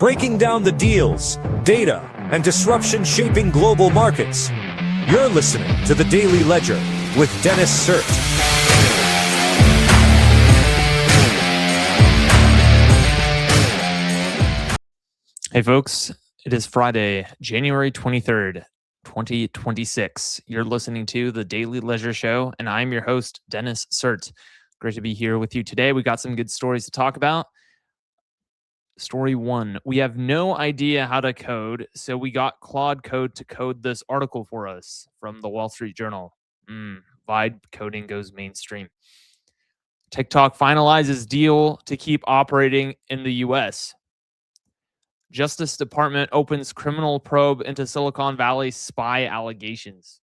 breaking down the deals, data, and disruption shaping global markets. You're listening to the Daily Ledger with Dennis Sert. Hey folks, it is Friday, January 23rd, 2026. You're listening to the Daily Ledger Show, and I'm your host, Dennis Sert. Great to be here with you today. We got some good stories to talk about. Story one, we have no idea how to code, so we got Claude Code to code this article for us from the Wall Street Journal. Vibecoding goes mainstream. TikTok finalizes deal to keep operating in the U.S. Justice Department opens criminal probe into Silicon Valley spy allegations.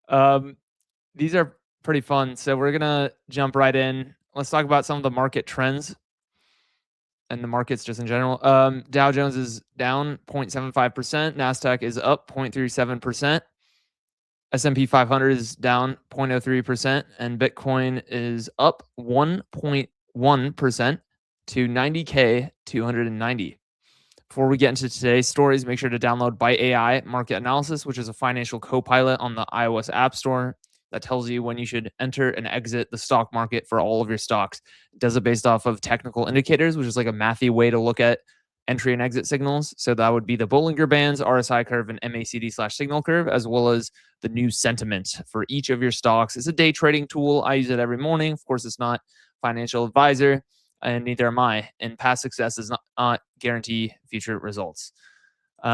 These are pretty fun, so we're going to jump right in. Let's talk about some of the market trends and the markets just in general. Dow Jones is down 0.75%. NASDAQ is up 0.37%. S&P 500 is down 0.03%. And Bitcoin is up 1.1% to 90K 290. Before we get into today's stories, make sure to download Byte AI Market Analysis, which is a financial co-pilot on the iOS App Store that tells you when you should enter and exit the stock market for all of your stocks. It does it based off of technical indicators, which is like a mathy way to look at entry and exit signals. So that would be the Bollinger Bands, RSI curve, and MACD/signal curve, as well as the new sentiment for each of your stocks. It's a day trading tool. I use it every morning. Of course, it's not financial advisor, and neither am I. And past success does not guarantee future results.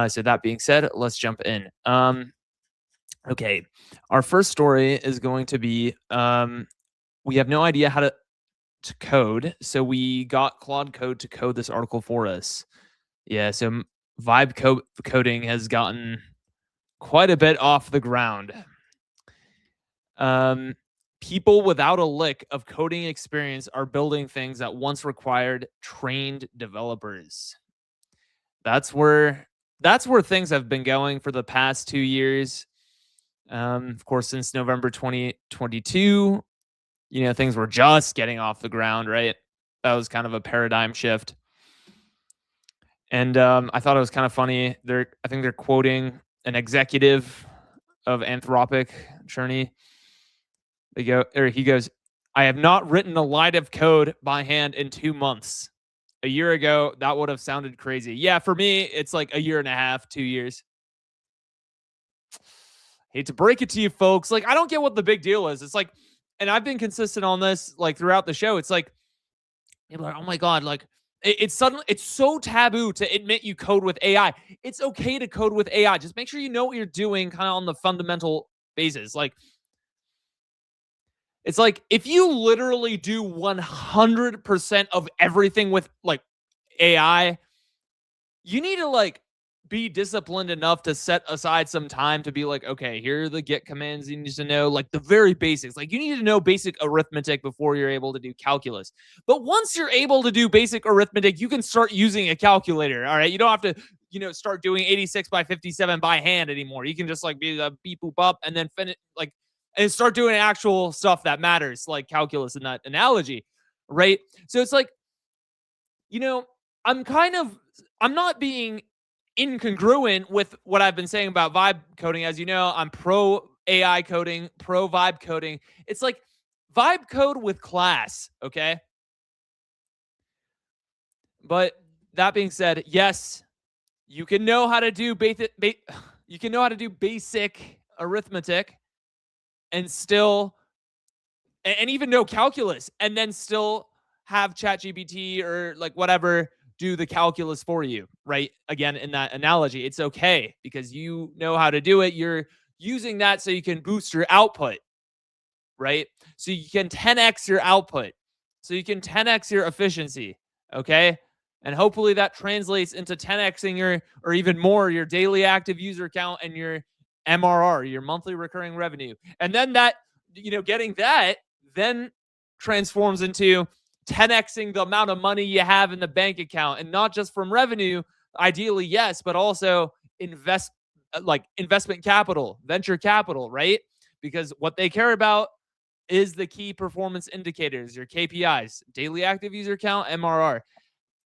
So that being said, let's jump in. Okay, our first story is going to be we have no idea how to code, so we got Claude Code to code this article for us. Yeah, so vibe coding has gotten quite a bit off the ground. People without a lick of coding experience are building things that once required trained developers. That's where things have been going for the past 2 years. Of course, since November 2022, things were just getting off the ground, right? That was kind of a paradigm shift. And I thought it was kind of funny. I think they're quoting an executive of Anthropic, Cherney. He goes, "I have not written a line of code by hand in 2 months. A year ago, that would have sounded crazy. Yeah, for me, it's like a year and a half, 2 years. Hate to break it to you folks. Like, I don't get what the big deal is. It's like, and I've been consistent on this, like throughout the show. It's like, you're like, oh my God, like it's so taboo to admit you code with AI. It's okay to code with AI. Just make sure you know what you're doing kind of on the fundamental basis. Like, it's like if you literally do 100% of everything with like AI, you need to like be disciplined enough to set aside some time to be like, okay, here are the get commands you need to know, like the very basics. Like you need to know basic arithmetic before you're able to do calculus. But once you're able to do basic arithmetic, you can start using a calculator. All right. You don't have to, start doing 86 by 57 by hand anymore. You can just like be the beep boop up and then finish and start doing actual stuff that matters, like calculus in that analogy. Right. So it's like, I'm not being incongruent with what I've been saying about vibe coding. As you know, I'm pro AI coding, pro vibe coding. It's like vibe code with class, okay? But that being said, yes, you can know how to do basic arithmetic and still and even know calculus and then still have ChatGPT or like whatever do the calculus for you, right? Again, in that analogy, it's okay because you know how to do it. You're using that so you can boost your output, right? So you can 10x your output. So you can 10x your efficiency, okay? And hopefully that translates into 10xing or even more, your daily active user count and your MRR, your monthly recurring revenue. And then that, getting that then transforms into 10xing the amount of money you have in the bank account, and not just from revenue, ideally, yes, but also investment capital, venture capital, right? Because what they care about is the key performance indicators, your KPIs, daily active user count, MRR.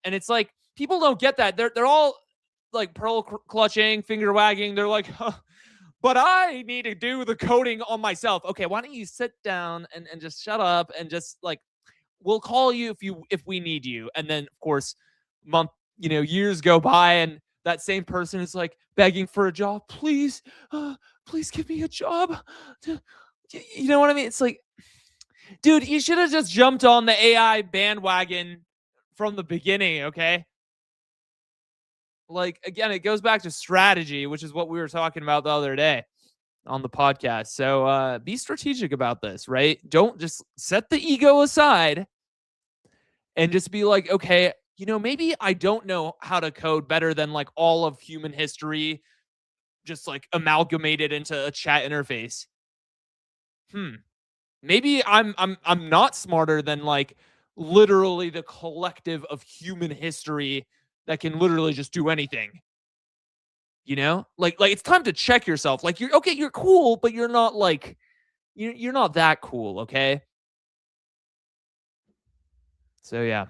And it's like, people don't get that. They're all like pearl clutching, finger wagging. They're like, huh, but I need to do the coding on myself. Okay, why don't you sit down and just shut up and just like we'll call you if we need you. And then of course, years go by and that same person is like begging for a job. Please, please give me a job. You know what I mean? It's like, dude, you should have just jumped on the AI bandwagon from the beginning, okay? Like, again, it goes back to strategy, which is what we were talking about the other day on the podcast. So be strategic about this, right? Don't just set the ego aside and just be like, okay, maybe I don't know how to code better than like all of human history, just like amalgamated into a chat interface. Maybe I'm not smarter than like literally the collective of human history that can literally just do anything. Like it's time to check yourself. Like you're cool, but you're not like you're not that cool, okay? So yeah.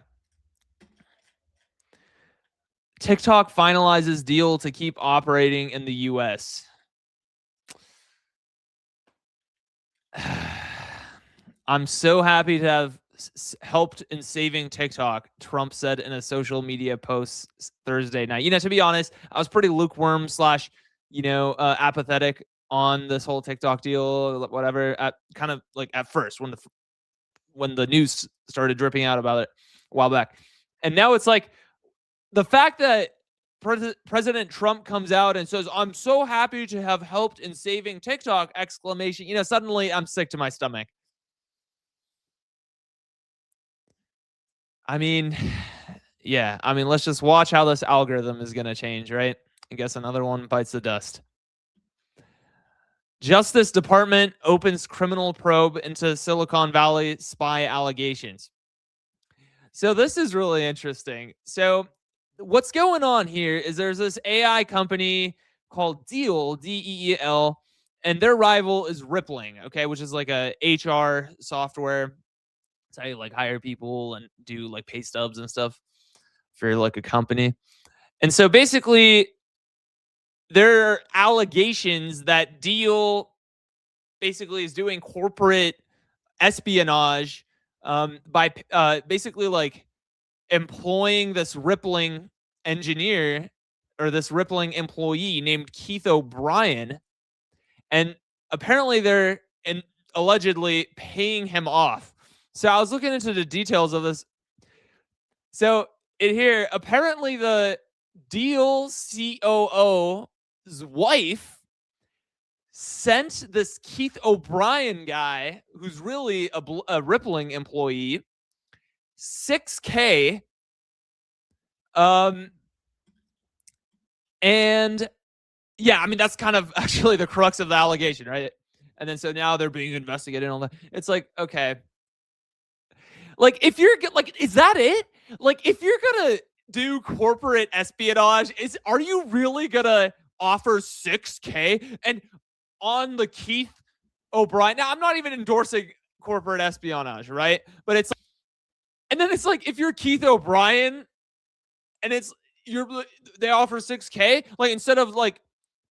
TikTok finalizes deal to keep operating in the US. I'm so happy to have helped in saving TikTok, Trump said in a social media post Thursday night. To be honest, I was pretty lukewarm / apathetic on this whole TikTok deal, whatever, at kind of like at first when the news started dripping out about it a while back. And now it's like the fact that President Trump comes out and says, I'm so happy to have helped in saving TikTok, ! Suddenly I'm sick to my stomach. I mean, yeah. I mean, let's just watch how this algorithm is going to change, right? I guess another one bites the dust. Justice Department opens criminal probe into Silicon Valley spy allegations. So this is really interesting. So what's going on here is there's this AI company called Deel, Deel, and their rival is Rippling, okay, which is like a HR software. It's how you like hire people and do like pay stubs and stuff for like a company. And so basically, there are allegations that Deel basically is doing corporate espionage by basically like employing this Rippling engineer or this Rippling employee named Keith O'Brien. And apparently they're allegedly paying him off. So I was looking into the details of this. So apparently the Deel COO's wife sent this Keith O'Brien guy, who's really a Rippling employee, $6,000. And yeah, I mean, that's kind of actually the crux of the allegation, right? And then so now they're being investigated and all that. It's like, okay. Like, if you're like, is that it? Like, if you're gonna do corporate espionage, are you really gonna offer $6,000 and on the Keith O'Brien? Now, I'm not even endorsing corporate espionage, right? But it's, and then it's like, if you're Keith O'Brien, and they offer $6,000, like instead of like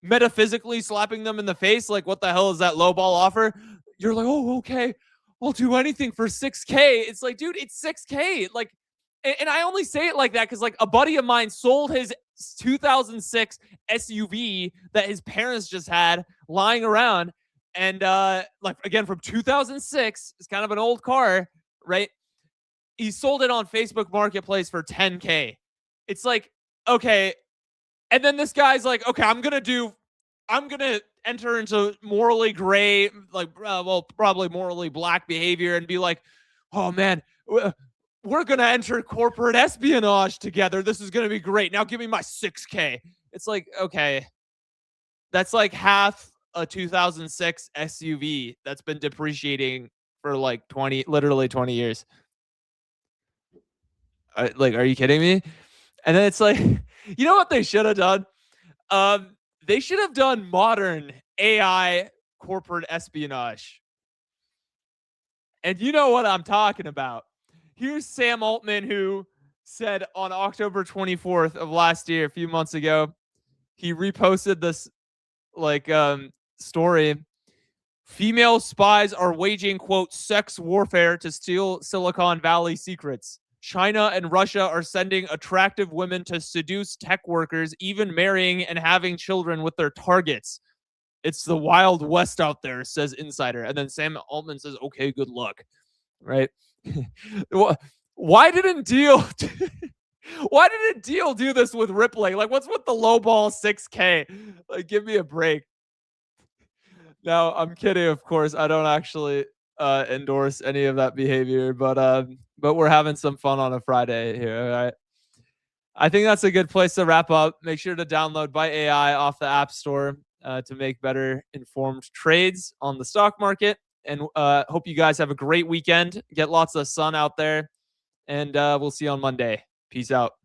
metaphysically slapping them in the face, like what the hell is that lowball offer? You're like, oh, okay, I'll do anything for $6,000. It's like, dude, it's $6,000. Like, and I only say it like that because like a buddy of mine sold his 2006 SUV that his parents just had lying around, and like again from 2006, it's kind of an old car, right? He sold it on Facebook Marketplace for $10,000. It's like, okay. And then this guy's like, okay, I'm going to enter into morally gray, like, probably morally black behavior and be like, oh man, we're going to enter corporate espionage together. This is going to be great. Now give me my $6,000. It's like, okay, that's like half a 2006 SUV that's been depreciating for like literally 20 years. Like, are you kidding me? And then it's like, you know what they should have done? They should have done modern AI corporate espionage. And you know what I'm talking about. Here's Sam Altman, who said on October 24th of last year, a few months ago, he reposted this story. Female spies are waging, quote, sex warfare to steal Silicon Valley secrets. China and Russia are sending attractive women to seduce tech workers, even marrying and having children with their targets. It's the Wild West out there, says Insider. And then Sam Altman says, okay, good luck. Right? Why didn't Deel do this with Rippling? Like, what's with the low ball 6K? Like, give me a break. No, I'm kidding, of course. I don't actually endorse any of that behavior, but we're having some fun on a Friday here. All right. I think that's a good place to wrap up. Make sure to download Byte AI off the App Store to make better informed trades on the stock market. And hope you guys have a great weekend. Get lots of sun out there, and we'll see you on Monday. Peace out.